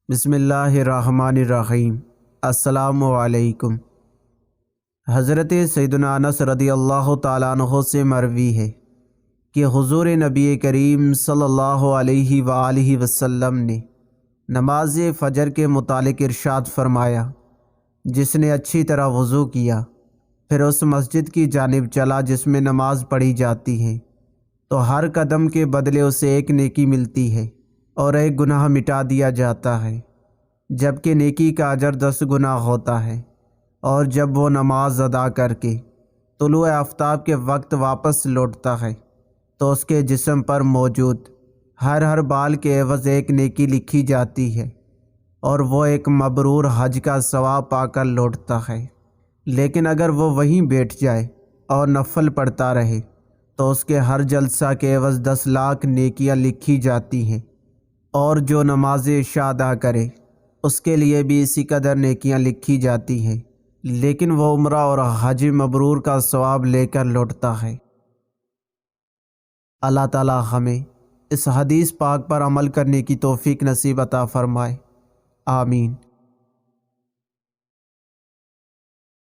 بسم اللہ الرحمن الرحیم۔ السلام علیکم۔ حضرت سیدنا انس رضی اللہ تعالیٰ عنہ سے مروی ہے کہ حضور نبی کریم صلی اللہ علیہ وآلہ وسلم نے نماز فجر کے متعلق ارشاد فرمایا، جس نے اچھی طرح وضو کیا پھر اس مسجد کی جانب چلا جس میں نماز پڑھی جاتی ہے تو ہر قدم کے بدلے اسے ایک نیکی ملتی ہے اور ایک گناہ مٹا دیا جاتا ہے، جبکہ نیکی کا اجر 10 گنا ہوتا ہے۔ اور جب وہ نماز ادا کر کے طلوع آفتاب کے وقت واپس لوٹتا ہے تو اس کے جسم پر موجود ہر بال کے عوض ایک نیکی لکھی جاتی ہے اور وہ ایک مبرور حج کا ثواب پا کر لوٹتا ہے۔ لیکن اگر وہ وہیں بیٹھ جائے اور نفل پڑھتا رہے تو اس کے ہر جلسہ کے عوض 10 لاکھ نیکیاں لکھی جاتی ہیں، اور جو نماز عشاء ادا کرے اس کے لیے بھی اسی قدر نیکیاں لکھی جاتی ہیں، لیکن وہ عمرہ اور حج مبرور کا ثواب لے کر لوٹتا ہے۔ اللہ تعالی ہمیں اس حدیث پاک پر عمل کرنے کی توفیق نصیب عطا فرمائے، آمین۔